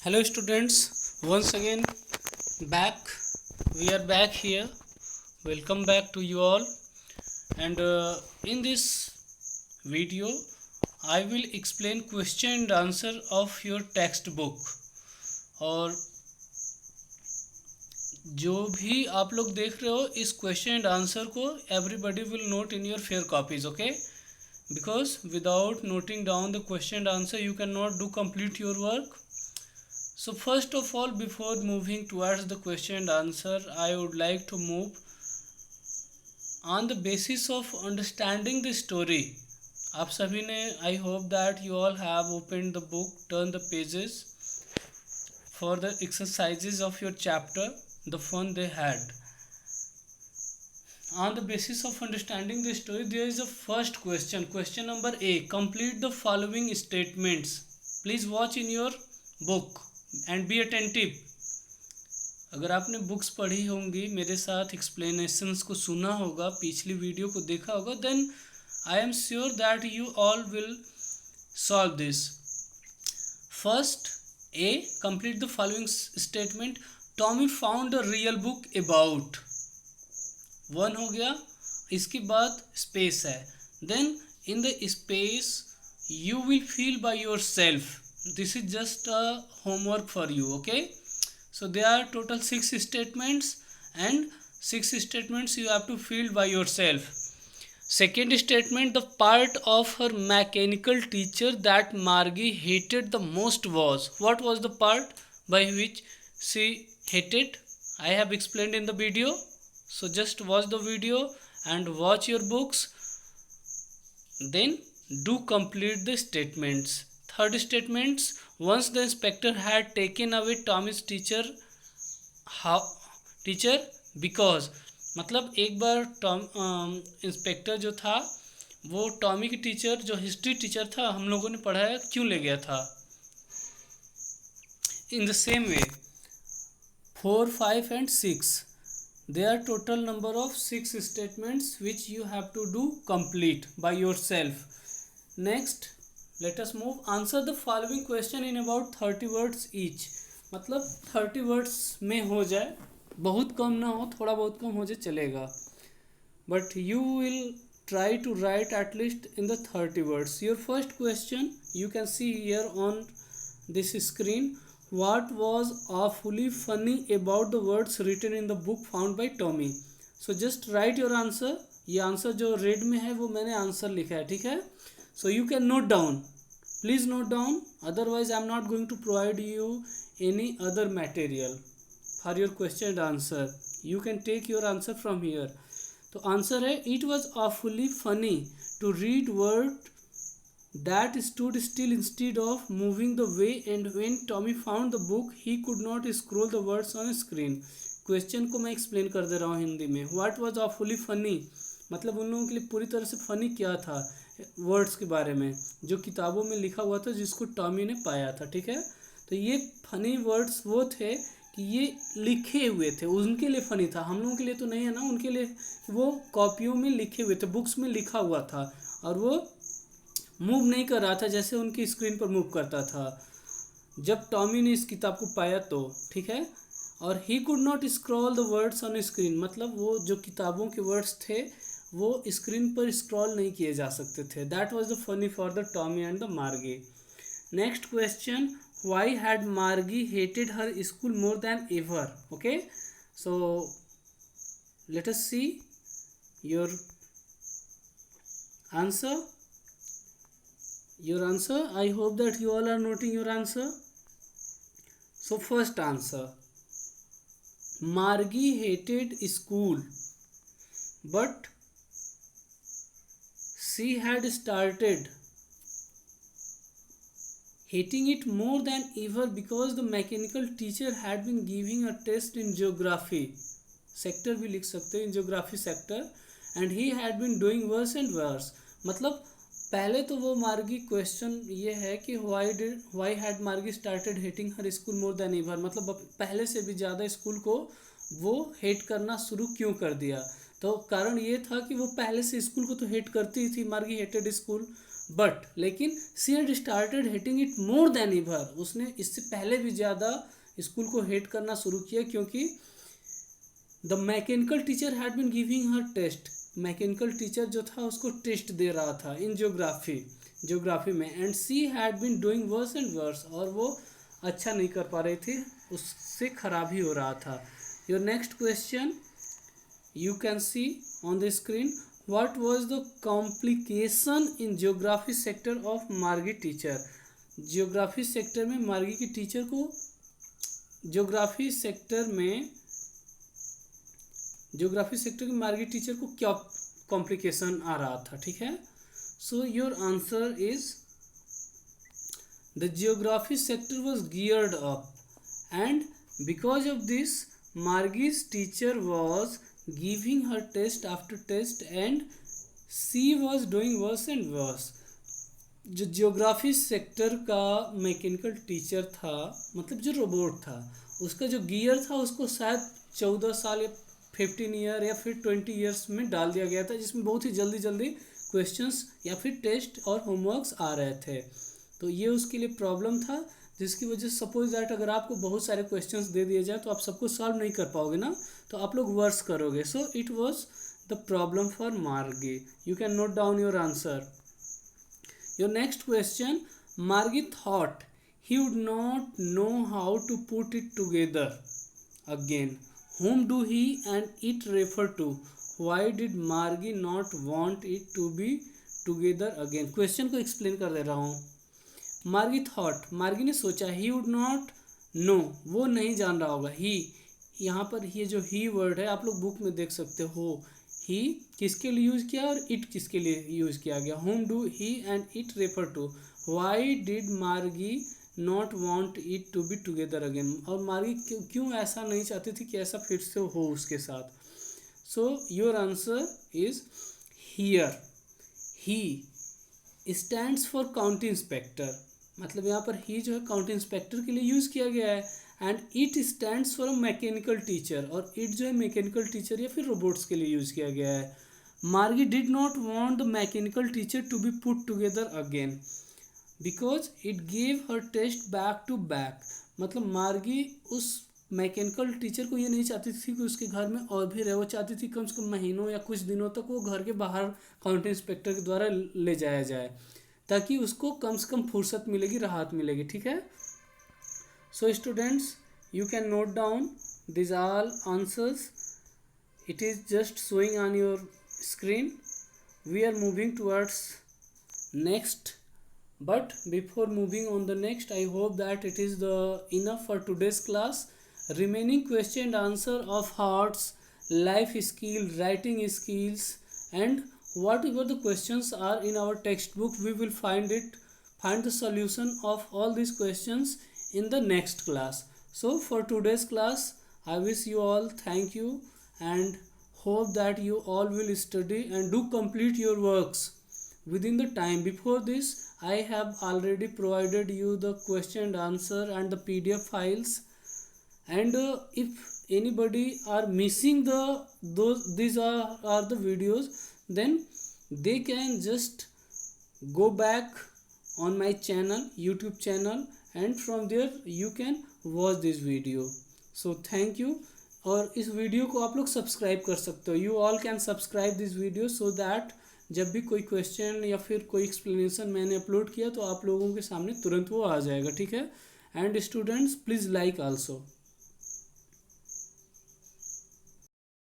Hello students, once again back. We are back here. Welcome back to you all. And in this video, I will explain question and answer of your textbook. और जो भी आप लोग देख रहे हो इस क्वेश्चन एंड आंसर को everybody will note in your fair copies, okay? Because without noting down the question and answer, you cannot do complete your work. So first of all, before moving towards the question and answer, I would like to move on the basis of understanding the story. आप सभी ने, I hope that you all have opened the book, turn the pages for the exercises of your chapter, the fun they had. On the basis of understanding the story, there is a first question. Question number A. Complete the following statements. Please watch in your book and be attentive. अगर आपने books पढ़ी होंगी, मेरे साथ explanations को सुना होगा, पिछली वीडियो को देखा होगा, then I am sure that you all will solve this. First A, complete the following statement. Tommy found a real book about. One हो गया. इसके बाद स्पेस है. Then in the space you will fill by yourself. This is just a homework for you, okay? So there are total 6 statements and 6 statements you have to fill by yourself. Second statement, the part of her mechanical teacher that Margie hated the most was. What was the part by which she hated? I have explained in the video. So just watch the video and watch your books. Then do complete the statements. Third statements, once the inspector had taken away Tommy's teacher because, मतलब एक बार inspector जो था वो Tommy की teacher, जो history teacher था, हम लोगों ने पढ़ाया, क्यों ले गया था. In the same way 4, 5 and 6, there are total number of 6 statements which you have to do complete by yourself. Next, let us move. Answer the following question in about 30 words each. मतलब 30 words में हो जाए, बहुत कम ना हो, थोड़ा बहुत कम हो जाए चलेगा, but you will try to write at least in the 30 words. Your first question you can see here on this screen. What was awfully funny about the words written in the book found by Tommy? So just write your answer. ये answer जो red में है वो मैंने answer लिखा है, ठीक है? So you can note down. Please note down. Otherwise, I am not going to provide you any other material for your question and answer. You can take your answer from here. तो answer है, it was awfully funny to read word that stood still instead of moving the way, and when Tommy found the book, he could not scroll the words on screen. Question को मैं explain कर दे रहा हूँ हिंदी में. What was awfully funny मतलब उन लोगों के लिए पूरी तरह से फनी क्या था वर्ड्स के बारे में जो किताबों में लिखा हुआ था, जिसको टॉमी ने पाया था, ठीक है? तो ये फनी वर्ड्स वो थे कि ये लिखे हुए थे, उनके लिए फनी था, हम लोगों के लिए तो नहीं है ना. उनके लिए वो कॉपियों में लिखे हुए थे, बुक्स में लिखा हुआ था, और वो मूव नहीं कर रहा था जैसे उनकी स्क्रीन पर मूव करता था जब टॉमी ने इस किताब को पाया तो, ठीक है? और he could not scroll the words on screen मतलब वो जो किताबों के वर्ड्स थे वो स्क्रीन पर स्क्रॉल नहीं किए जा सकते थे. That was the funny for the Tommy and the मार्गी. नेक्स्ट क्वेश्चन, वाई हैड मार्गी hated her school more than ever? Okay, so let us see your answer. I hope that you all are noting your answer. So first answer, Margie hated school, but she had started hating it more than ever because the mechanical teacher had been giving a test in geography sector भी लिख सकते हैं, in geography sector, and he had been doing worse and worse. मतलब पहले तो वो मार्गी question ये है कि why had मार्गी started hating her school more than ever मतलब पहले से भी ज़्यादा स्कूल को वो हेट करना शुरू क्यों कर दिया. तो कारण ये था कि वो पहले से स्कूल को तो हेट करती ही थी. मार्गी हेटेड स्कूल, बट लेकिन she had started hating it more than ever, उसने इससे पहले भी ज़्यादा स्कूल को हेट करना शुरू किया, क्योंकि the mechanical teacher had been giving her test, mechanical teacher जो था उसको टेस्ट दे रहा था इन ज्योग्राफी में, and she had been doing worse and worse, और वो अच्छा नहीं कर पा रही थी, उससे खराब ही हो रहा था. Your next question you can see on the screen, what was the complication in geography sector of मार्गी टीचर. जियोग्राफी सेक्टर में मार्गी की टीचर को, जियोग्राफी सेक्टर की मार्गी टीचर को क्या कॉम्प्लिकेशन आ रहा था. ठीक है, so your answer is the geography sector was geared up, and because of this Margie's teacher was giving her test after test and she was doing worse and worse. जो geography sector का mechanical teacher था, मतलब जो robot था, उसका जो gear था उसको शायद 14 साल या 15 ईयर या फिर 20 ईयर्स में डाल दिया गया था, जिसमें बहुत ही जल्दी क्वेश्चंस या फिर टेस्ट और होमवर्क्स आ रहे थे. तो ये उसके लिए प्रॉब्लम था, जिसकी वजह से सपोज दैट अगर आपको बहुत सारे क्वेश्चंस दे दिए जाए तो आप सबको सॉल्व नहीं कर पाओगे ना, तो आप लोग वर्स करोगे. So it was the problem for Margie. You can note down your answer. Your next question, Margie thought he would not know how to put it together again. whom do he and it refer to? why did मार्गी not want it to be together again? Question को explain कर दे रहा हूँ. मार्गी thought, मार्गी ने सोचा, ही would not no, वो नहीं जान रहा होगा. ही, यहाँ पर ये जो ही वर्ड है आप लोग बुक में देख सकते हो, ही किसके लिए यूज़ किया और इट किसके लिए यूज़ किया गया. Whom do he and it refer to. Why did Margie not want it to be together again, और मार्गी क्यों ऐसा नहीं चाहती थी कि ऐसा फिर से हो उसके साथ. So your answer is here. He stands for county inspector, मतलब यहाँ पर ही जो है काउंटी इंस्पेक्टर के लिए यूज़ किया गया है, and it stands for a mechanical teacher, और इट जो है मैकेनिकल टीचर या फिर रोबोट्स के लिए यूज़ किया गया है. Margie did not want the mechanical teacher to be put together again because it gave her test back to back, मतलब मार्गी उस मैकेनिकल टीचर को ये नहीं चाहती थी कि उसके घर में और भी रहे, वो चाहती थी कम से कम महीनों या कुछ दिनों तक वो घर के बाहर काउंटी इंस्पेक्टर के द्वारा ले जाया जाए, ताकि उसको कम से कम फुर्सत मिलेगी, राहत मिलेगी. ठीक है, so students you can note down this all answers. It is just showing on your screen. We are moving towards next, but before moving on the next, I hope that it is the enough for today's class. Remaining question and answer of hearts, life skill, writing skills, and whatever the questions are in our textbook, we will find the solution of all these questions in the next class. So for today's class, I wish you all thank you and hope that you all will study and do complete your works within the time. Before this, I have already provided you the question and answer and the PDF files, and if anybody are missing these are the videos, then they can just go back on my channel, YouTube channel, and from there you can watch this video. So thank you. और इस video को आप लोग subscribe कर सकते हो. You all can subscribe this video so that जब भी कोई क्वेश्चन या फिर कोई एक्सप्लेनेशन मैंने अपलोड किया तो आप लोगों के सामने तुरंत वो आ जाएगा. ठीक है, and students please like also.